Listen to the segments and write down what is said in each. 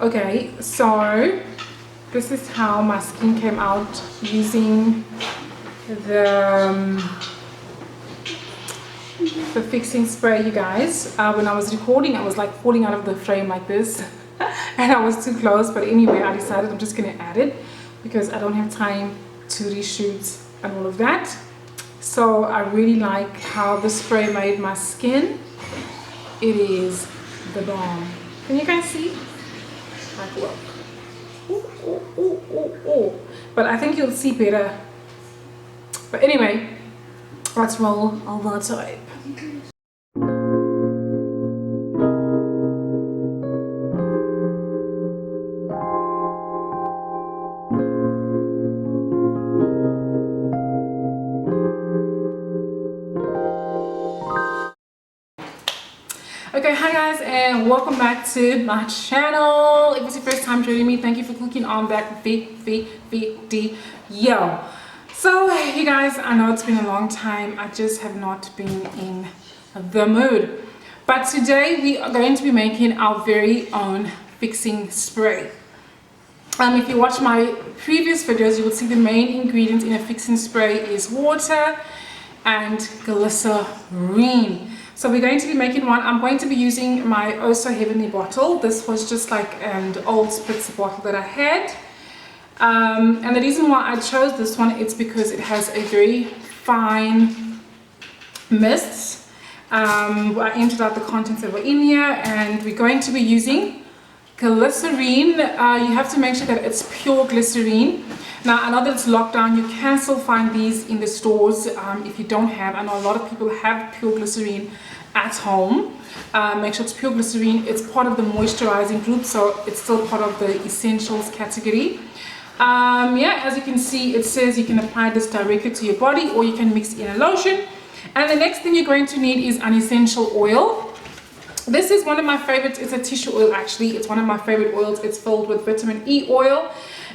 Okay, so this is how my skin came out using the fixing spray, you guys. When I was recording, I was like falling out of the frame like this and I was too close, but anyway, I decided I'm just gonna add it because I don't have time to reshoot and all of that. So I really like how the spray made my skin. It is the bomb. Can you guys see? Like, look. Ooh, ooh, ooh, ooh, ooh. But I think you'll see better. But anyway, let's roll all the tape. Okay, hi guys, and welcome back to my channel. If it's your first time joining me, thank you for clicking on that video. So you guys, I know it's been a long time. I just have not been in the mood, but today we are going to be making our very own fixing spray. If you watch my previous videos, you will see the main ingredient in a fixing spray is water and glycerine. So we're going to be making one. I'm going to be using my Oh So Heavenly bottle. This was just like an old spritzer bottle that I had. And the reason why I chose this one is because it has a very fine mist. I entered out the contents that were in here, and we're going to be using glycerine. You have to make sure that it's pure glycerine. Now I know that it's lockdown, you can still find these in the stores if you don't have. I know a lot of people have pure glycerine at home. Make sure it's pure glycerine. It's part of the moisturizing group, so it's still part of the essentials category. Yeah, as you can see, it says you can apply this directly to your body or you can mix in a lotion. And the next thing you're going to need is an essential oil. This is one of my favorites. It's a tissue oil actually. It's one of my favorite oils. It's filled with vitamin E oil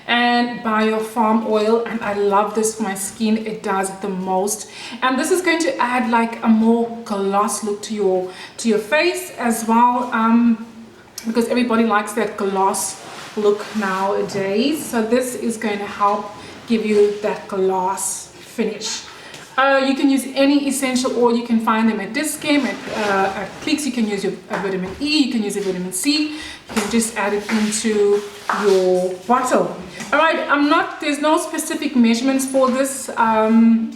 and biofarm oil, and I love this for my skin. It does the most, and this is going to add like a more gloss look to your face as well, because everybody likes that gloss look nowadays. So this is going to help give you that gloss finish. You can use any essential oil. You can find them at Discam, at Clicks. You can use your vitamin E, you can use a vitamin C. You can just add it into your bottle. All right, there's no specific measurements for this, but I'm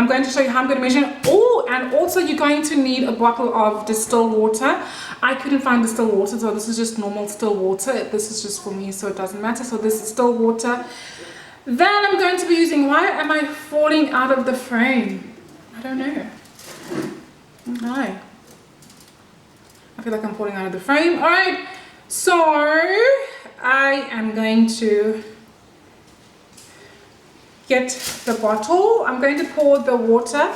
going to show you how I'm going to measure. Oh, and also you're going to need a bottle of distilled water. I couldn't find distilled water, so this is just normal still water. This is just for me, so it doesn't matter. So this is still water. Then I'm going to be using, why am I falling out of the frame? I don't know. No. I feel like I'm falling out of the frame. All right, so I am going to get the bottle. I'm going to pour the water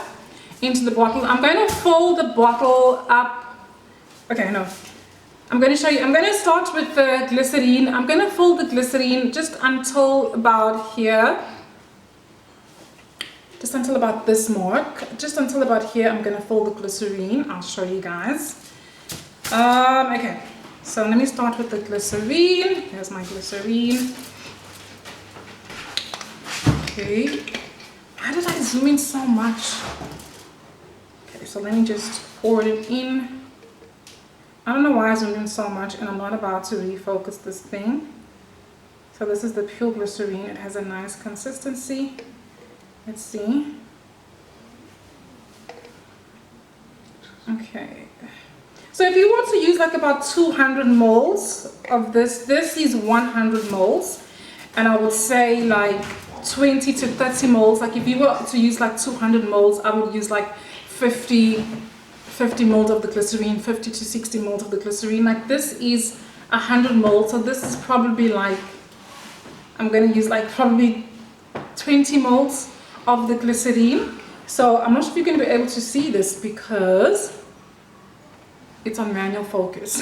into the bottle. I'm going to fill the bottle up. Okay, no. I'm going to show you. I'm going to start with the glycerine. I'm going to fill the glycerine just until about here. Just until about this mark. Just until about here, I'm going to fill the glycerine. I'll show you guys. Okay. So let me start with the glycerine. Here's my glycerine. Okay. Why did I zoom in so much? Okay, so let me just pour it in. I don't know why I zoomed in so much, and I'm not about to refocus this thing. So this is the pure glycerine. It has a nice consistency. Let's see. Okay. So if you want to use like about 200 moles of this is 100 moles, and I would say like 20 to 30 moles. Like if you were to use like 200 moles, I would use like 50 moles of the glycerine, 50 to 60 moles of the glycerine. Like this is 100 moles, so this is probably like, I'm going to use like probably 20 moles of the glycerine. So I'm not sure if you're going to be able to see this because it's on manual focus.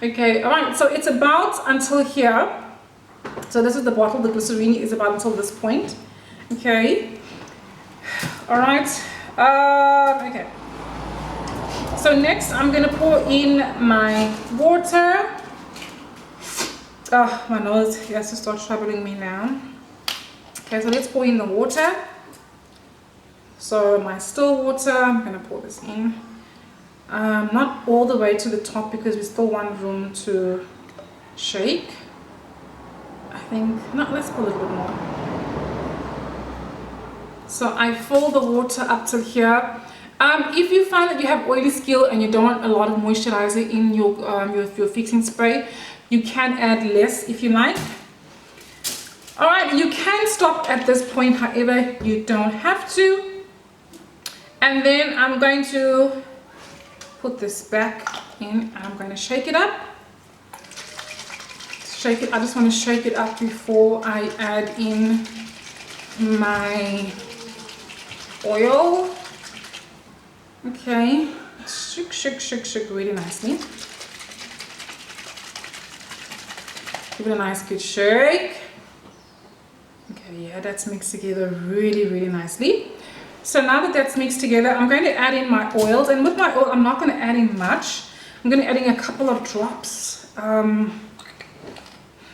Okay, all right, so it's about until here. So this is the bottle. The glycerine is about until this point. Okay, all right. Okay, So next I'm gonna pour in my water. Oh, my nose has to start troubling me now. Okay, so let's pour in the water. So my still water, I'm gonna pour this in. Not all the way to the top because we still want room to shake. I think, no, let's pour a little bit more. So I fill the water up till here. If you find that you have oily skin and you don't want a lot of moisturizer in your fixing spray, you can add less if you like. Alright, you can stop at this point, however, you don't have to. And then I'm going to put this back in and I'm going to shake it up. Shake it, I just want to shake it up before I add in my oil. Okay, shake, shake, shake, shake really nicely. Give it a nice good shake. Okay, yeah, that's mixed together really, really nicely. So now that that's mixed together, I'm going to add in my oils. And with my oil, I'm not going to add in much. I'm going to add in a couple of drops.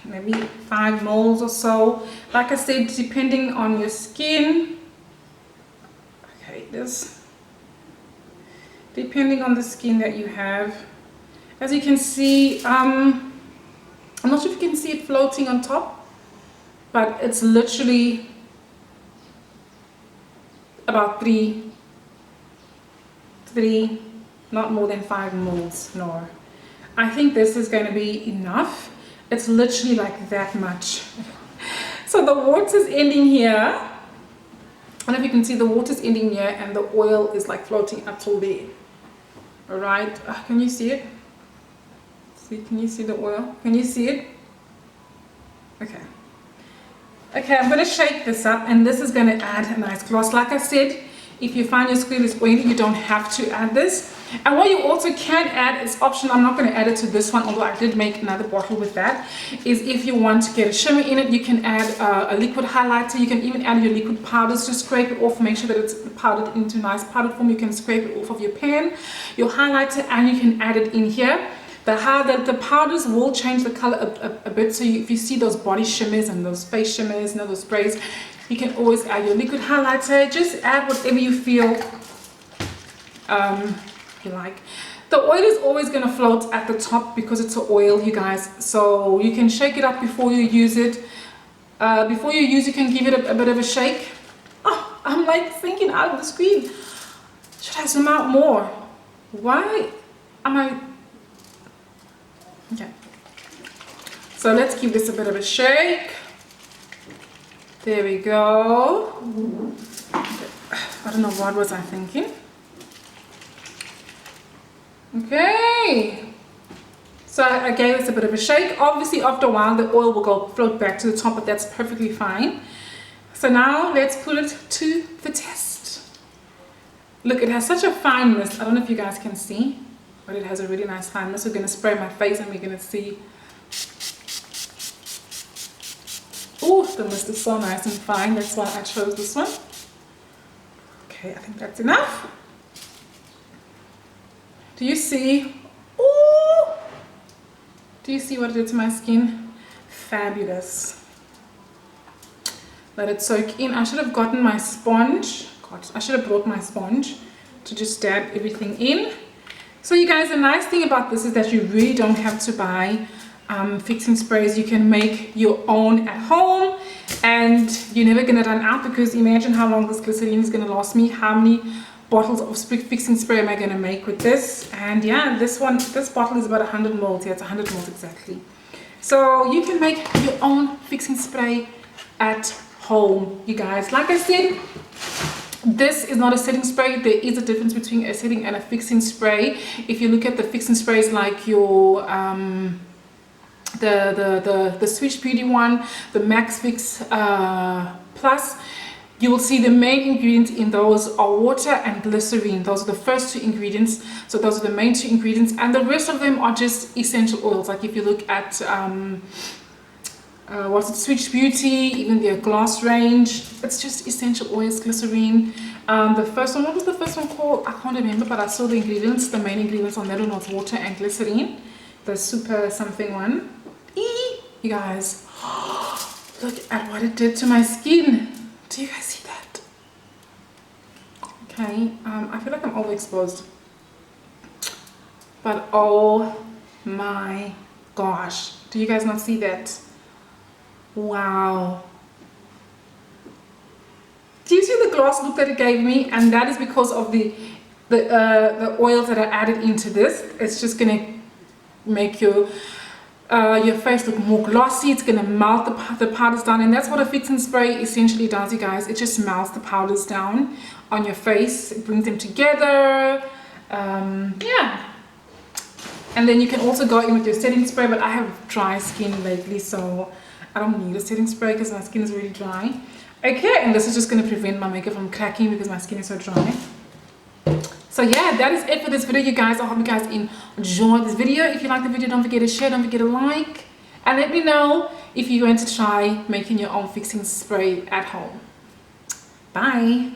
Maybe 5 ml or so. Like I said, depending on your skin. Okay, depending on the skin that you have. As you can see, I'm not sure if you can see it floating on top, but it's literally about three, not more than 5 ml. No, I think this is going to be enough. It's literally like that much. So the water's ending here. I don't know if you can see, the water's ending here and the oil is like floating up till there. All right, can you see it? See, can you see the oil? Can you see it? Okay. Okay, I'm going to shake this up and this is going to add a nice gloss. Like I said, if you find your skin is oily, you don't have to add this. And what you also can add is optional. I'm not going to add it to this one, although I did make another bottle with that. Is if you want to get a shimmer in it, you can add a liquid highlighter. You can even add your liquid powders to scrape it off. Make sure that it's powdered into nice powdered form. You can scrape it off of your pan, your highlighter, and you can add it in here. The powders will change the color a bit. So if you see those body shimmers and those face shimmers and those sprays, you can always add your liquid highlighter. Just add whatever you feel you like. The oil is always going to float at the top because it's an oil, you guys. So you can shake it up before you use it. Before you use, you can give it a bit of a shake. Oh, I'm like thinking out of the screen. Should I zoom out more? Why am I? Okay. So let's give this a bit of a shake. There we go. I don't know, what was I thinking? Okay. So I gave this a bit of a shake. Obviously after a while the oil will float back to the top, but that's perfectly fine. So now let's put it to the test. Look, it has such a fine mist. I don't know if you guys can see, but it has a really nice fine mist. We're going to spray my face and we're going to see. Oh, the mist is so nice and fine. That's why I chose this one. Okay, I think that's enough. Do you see? Ooh! Do you see what it did to my skin? Fabulous. Let it soak in. I should have gotten my sponge. God, I should have brought my sponge to just dab everything in. So you guys, the nice thing about this is that you really don't have to buy fixing sprays. You can make your own at home and you're never going to run out, because imagine how long this glycerine is going to last me. How many bottles of fixing spray am I going to make with this? And yeah, this bottle is about 100 ml. Yeah, it's 100 ml exactly. So you can make your own fixing spray at home, you guys. Like I said, this is not a setting spray. There is a difference between a setting and a fixing spray. If you look at the fixing sprays like your the Swiss Beauty one, the Max Fix Plus, you will see the main ingredients in those are water and glycerine. Those are the first 2 ingredients. So those are the main 2 ingredients, and the rest of them are just essential oils. Like if you look at what's it, Switch Beauty, even their gloss range. It's just essential oils, glycerine. The first one, what was the first one called? I can't remember, but I saw the ingredients. The main ingredients on that one was water and glycerine. The super something one. Eee! You guys, look at what it did to my skin. Do you guys see that? Okay, I feel like I'm overexposed. But oh my gosh, do you guys not see that? Wow. Do you see the gloss look that it gave me? And that is because of the oils that I added into this. It's just gonna make your face look more glossy. It's gonna melt the powders down, and that's what a fixing spray essentially does, you guys. It just melts the powders down on your face. It brings them together. Yeah. And then you can also go in with your setting spray, but I have dry skin lately, so I don't need a setting spray because my skin is really dry. Okay, and this is just going to prevent my makeup from cracking because my skin is so dry. So yeah, that is it for this video, you guys. I hope you guys enjoyed this video. If you like the video, don't forget to share, don't forget to like, and let me know if you're going to try making your own fixing spray at home. Bye.